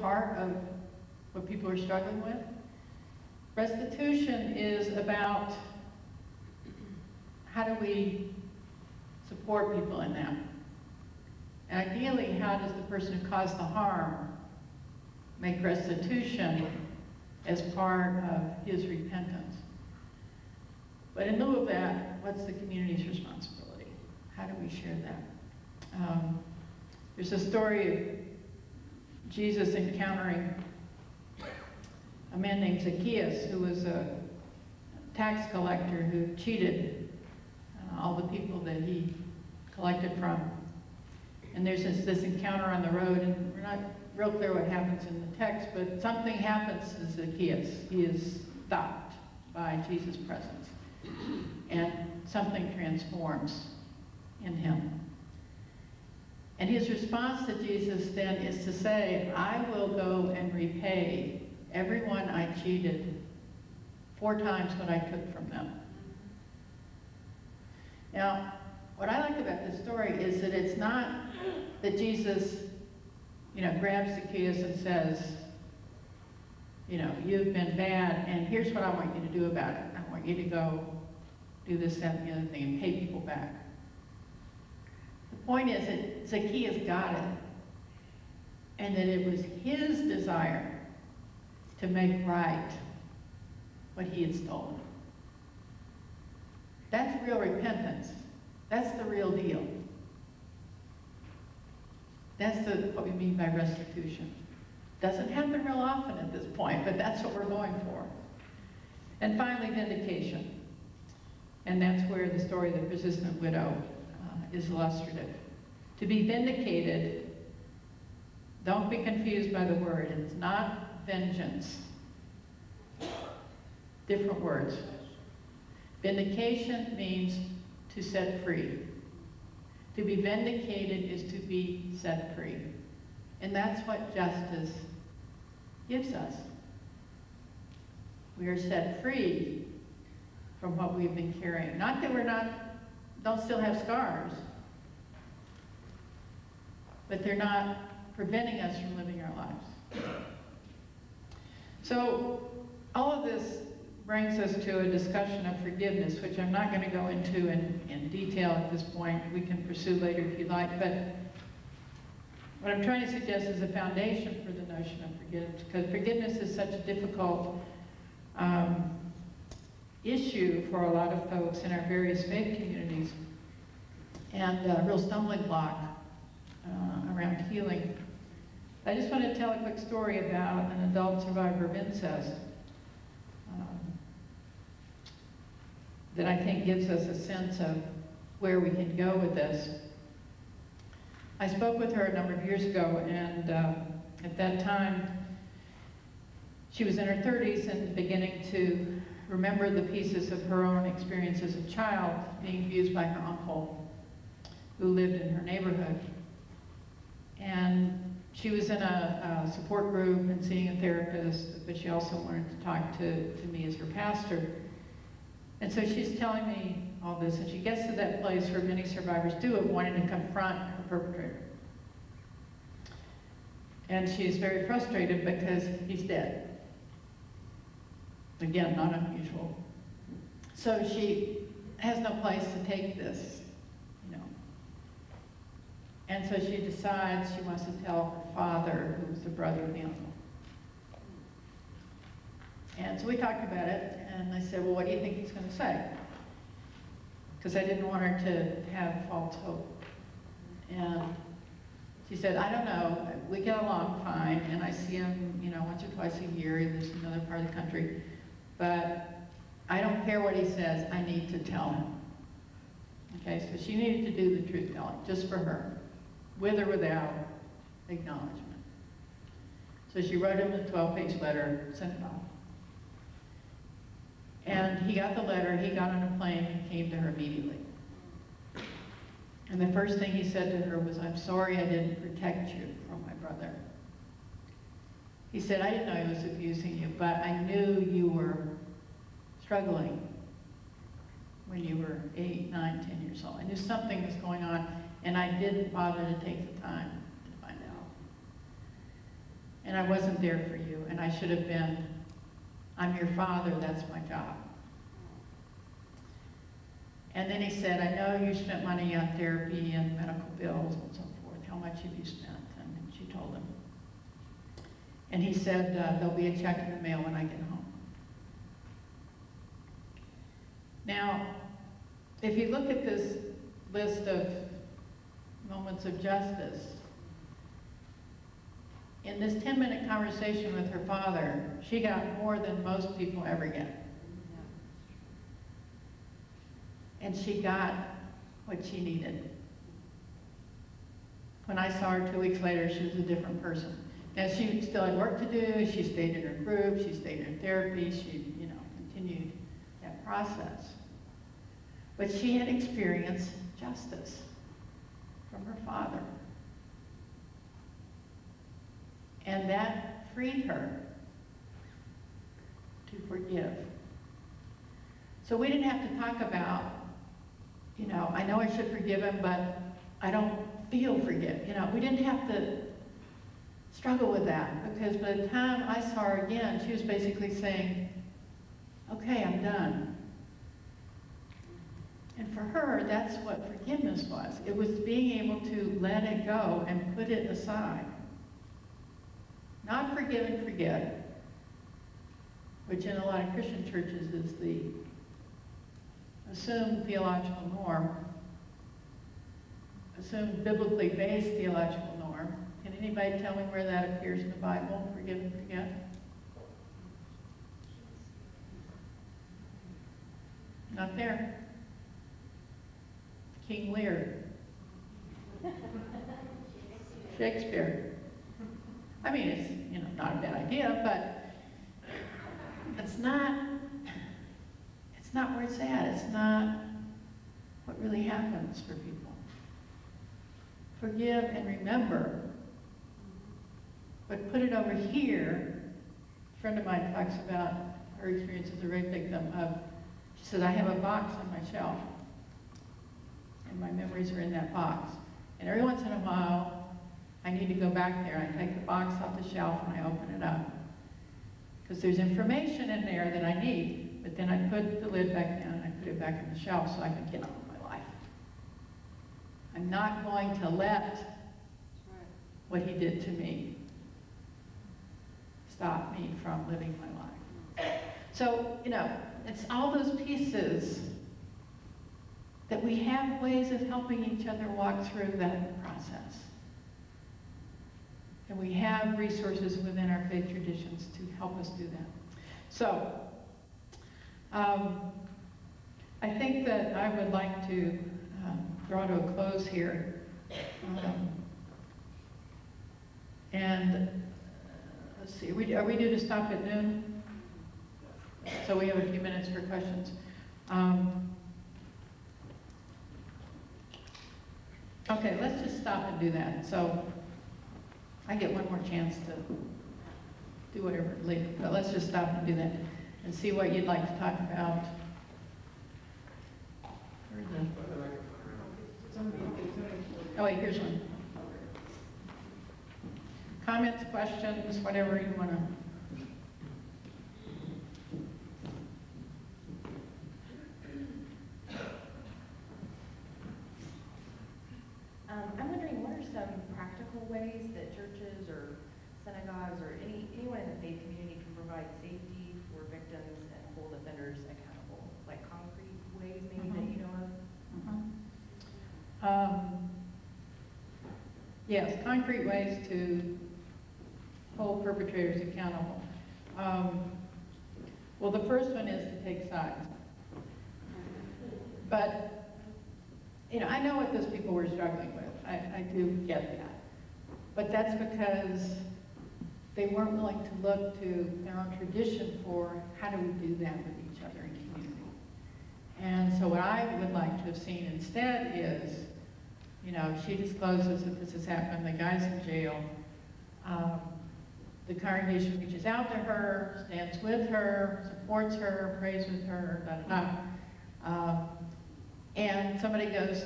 part of what people are struggling with. Restitution is about how do we support people in that. And ideally, how does the person who caused the harm make restitution as part of his repentance? But in lieu of that, what's the community's responsibility? How do we share that? There's a story of Jesus encountering a man named Zacchaeus, who was a tax collector who cheated all the people that he collected from. And there's this encounter on the road, and we're not real clear what happens in the text, but something happens to Zacchaeus. He is stopped by Jesus' presence, and something transforms in him. And his response to Jesus then is to say, I will go and repay everyone I cheated 4 times what I took from them. Now, what I like about this story is that it's not that Jesus, grabs Zacchaeus and says, you've been bad, and here's what I want you to do about it. I want you to go do this, that, and the other thing, and pay people back. The point is that Zacchaeus got it, and that it was his desire to make right what he had stolen. That's real repentance. That's the real deal. That's what we mean by restitution. Doesn't happen real often at this point, but that's what we're going for. And finally, vindication. And that's where the story of the persistent widow is illustrative. To be vindicated, don't be confused by the word. It's not vengeance. Different words. Vindication means to set free. To be vindicated is to be set free. And that's what justice gives us. We are set free from what we've been carrying. Not that don't still have scars, but they're not preventing us from living our lives. So all of this brings us to a discussion of forgiveness, which I'm not going to go into in detail at this point. We can pursue later if you like, but what I'm trying to suggest is a foundation for the notion of forgiveness, because forgiveness is such a difficult issue for a lot of folks in our various faith communities, and a real stumbling block around healing. I just want to tell a quick story about an adult survivor of incest that I think gives us a sense of where we can go with this. I spoke with her a number of years ago, and at that time, she was in her 30s and beginning to remember the pieces of her own experience as a child, being abused by her uncle, who lived in her neighborhood. And she was in a support group and seeing a therapist, but she also wanted to talk to me as her pastor. And so she's telling me all this, and she gets to that place where many survivors do of wanting to confront her perpetrator. And she's very frustrated because he's dead. Again, not unusual. So she has no place to take this, And so she decides she wants to tell her father, who was the brother of the uncle. And so we talked about it, and I said, well, what do you think he's going to say? Because I didn't want her to have false hope. And she said, I don't know. We get along fine, and I see him, once or twice a year. He lives in another part of the country. But I don't care what he says. I need to tell him. Okay, so she needed to do the truth telling, just for her, with or without acknowledgement. So she wrote him a 12-page letter, sent it off. And he got the letter, he got on a plane, and came to her immediately. And the first thing he said to her was, I'm sorry I didn't protect you from my brother. He said, I didn't know he was abusing you, but I knew you were struggling when you were 8, 9, 10 years old. I knew something was going on, and I didn't bother to take the time to find out. and I wasn't there for you, and I should have been. I'm your father, that's my job. And then he said, I know you spent money on therapy and medical bills and so forth. How much have you spent? And she told him. And he said, there'll be a check in the mail when I get home. Now, if you look at this list of moments of justice, in this 10-minute conversation with her father, she got more than most people ever get. And she got what she needed. When I saw her 2 weeks later, she was a different person. Now, she still had work to do. She stayed in her group. She stayed in her therapy. She, continued that process. But she had experienced justice from her father. And that freed her to forgive. So we didn't have to talk about, I know I should forgive him, but I don't feel forgive. We didn't have to struggle with that, because by the time I saw her again, she was basically saying, okay, I'm done. And for her, that's what forgiveness was. It was being able to let it go and put it aside. Not forgive and forget, which in a lot of Christian churches is the assumed theological norm, assumed biblically based theological norm. Can anybody tell me where that appears in the Bible, forgive and forget? Not there. King Lear. Shakespeare. I mean, it's not a bad idea, but it's not where it's at. It's not what really happens for people. Forgive and remember, but put it over here. A friend of mine talks about her experience as a rape victim she says, I have a box on my shelf, and my memories are in that box. And every once in a while, I need to go back there. I take the box off the shelf and I open it up. Because there's information in there that I need, but then I put the lid back down and I put it back on the shelf so I can get on with my life. I'm not going to let what he did to me stop me from living my life. So, it's all those pieces that we have ways of helping each other walk through that process. And we have resources within our faith traditions to help us do that. So, I think that I would like to draw to a close here. And let's see, are we due to stop at noon? So we have a few minutes for questions. Okay, let's just stop and do that. So I get one more chance to do whatever, but let's just stop and do that and see what you'd like to talk about. Oh wait, here's one. Comments, questions, whatever you want to. I'm wondering, what are some practical ways that churches or synagogues or anyone in the faith community can provide safety for victims and hold offenders accountable? Like concrete ways maybe that you know of? Yes, concrete ways to hold perpetrators accountable. Well, the first one is to take sides. But I know what those people were struggling with. I do get that. But that's because they weren't willing to look to their own tradition for how do we do that with each other in community. And so what I would like to have seen instead is, she discloses that this has happened, the guy's in jail. The congregation reaches out to her, stands with her, supports her, prays with her, and somebody goes,